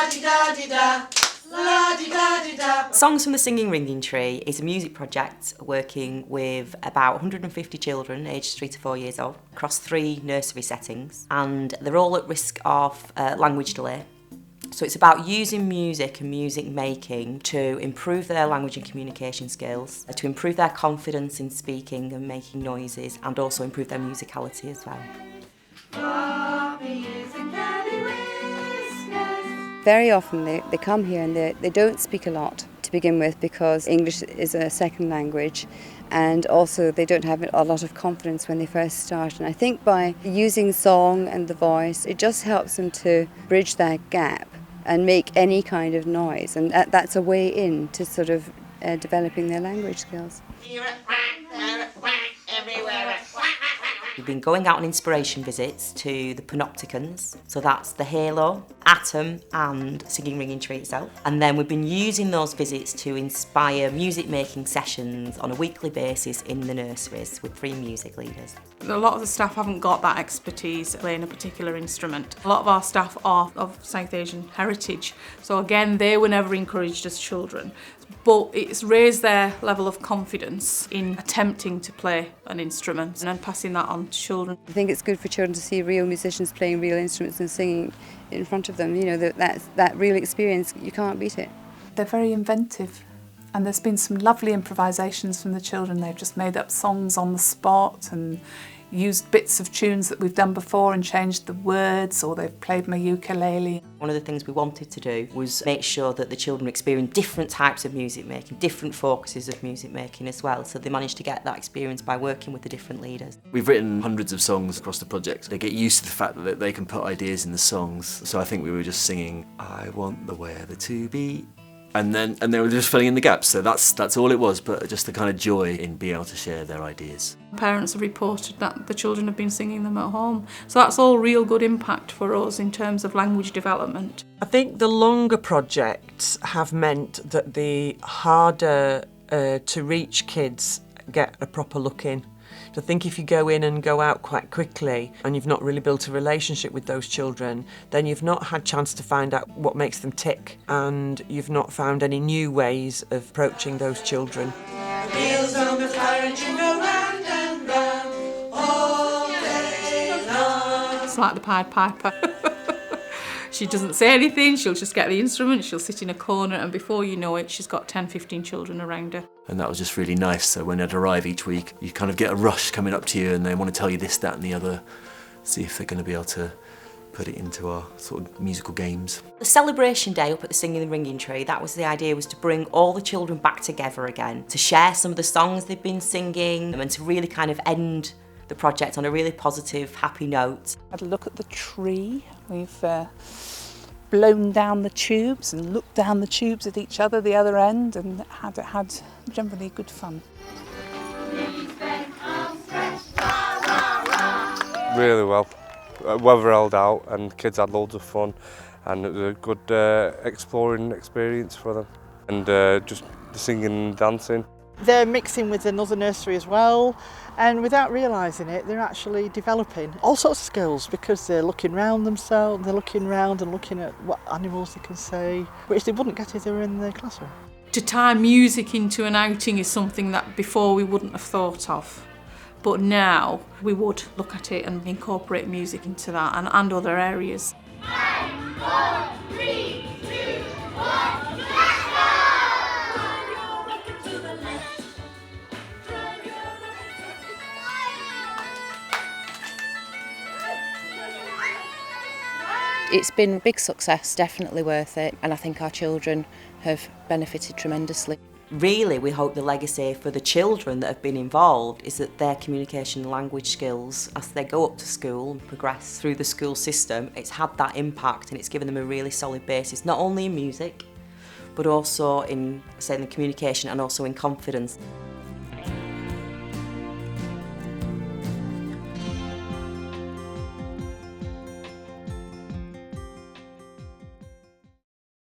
La-di-da-di-da, la-di-da-di-da. Songs from the Singing Ringing Tree is a music project working with about 150 children aged 3 to 4 years old across 3 nursery settings, and they're all at risk of language delay. So it's about using music and music making to improve their language and communication skills, to improve their confidence in speaking and making noises, and also improve their musicality as well. Very often they come here and they don't speak a lot to begin with because English is a second language, and also they don't have a lot of confidence when they first start. And I think by using song and the voice, it just helps them to bridge that gap and make any kind of noise, and that's a way in to sort of developing their language skills. We've been going out on inspiration visits to the Panopticons, so that's the Halo, Atom and Singing Ringing Tree itself. And then we've been using those visits to inspire music making sessions on a weekly basis in the nurseries with 3 music leaders. A lot of the staff haven't got that expertise playing a particular instrument. A lot of our staff are of South Asian heritage, so again they were never encouraged as children. But it's raised their level of confidence in attempting to play an instrument and then passing that on to children. I think it's good for children to see real musicians playing real instruments and singing in front of them. You know, that real experience, you can't beat it. They're very inventive, and there's been some lovely improvisations from the children. They've just made up songs on the spot and used bits of tunes that we've done before and changed the words, or they've played my ukulele. One of the things we wanted to do was make sure that the children experience different types of music making, different focuses of music making as well, so they managed to get that experience by working with the different leaders. We've written hundreds of songs across the project. They get used to the fact that they can put ideas in the songs, so I think we were just singing, I want the weather to be, and they were just filling in the gaps, so that's all it was, but just the kind of joy in being able to share their ideas. Parents have reported that the children have been singing them at home, so that's all real good impact for us in terms of language development. I think the longer projects have meant that the harder to reach kids get a proper look in. So I think if you go in and go out quite quickly and you've not really built a relationship with those children, then you've not had chance to find out what makes them tick, and you've not found any new ways of approaching those children. Wheels on the carriage and go round and round all day long. It's like the Pied Piper. She doesn't say anything, she'll just get the instrument, she'll sit in a corner, and before you know it, she's got 10, 15 children around her. And that was just really nice, so when they'd arrive each week, you kind of get a rush coming up to you and they want to tell you this, that and the other, see if they're going to be able to put it into our sort of musical games. The celebration day up at the Singing and Ringing Tree, that was the idea, was to bring all the children back together again, to share some of the songs they've been singing, and to really kind of end the project on a really positive, happy note. Had a look at the tree. We've blown down the tubes and looked down the tubes at each other, the other end, and had generally good fun. Really well. Weather held out and kids had loads of fun, and it was a good exploring experience for them, and just the singing and dancing. They're mixing with another nursery as well, and without realising it, they're actually developing all sorts of skills because they're looking round themselves, they're looking round and looking at what animals they can say, which they wouldn't get if they were in the classroom. To tie music into an outing is something that before we wouldn't have thought of, but now we would look at it and incorporate music into that and other areas. 5, 4, 3, 2, 1, let's go! It's been a big success, definitely worth it, and I think our children have benefited tremendously. Really, we hope the legacy for the children that have been involved is that their communication and language skills, as they go up to school and progress through the school system, it's had that impact and it's given them a really solid basis, not only in music, but also in, say, in the communication and also in confidence.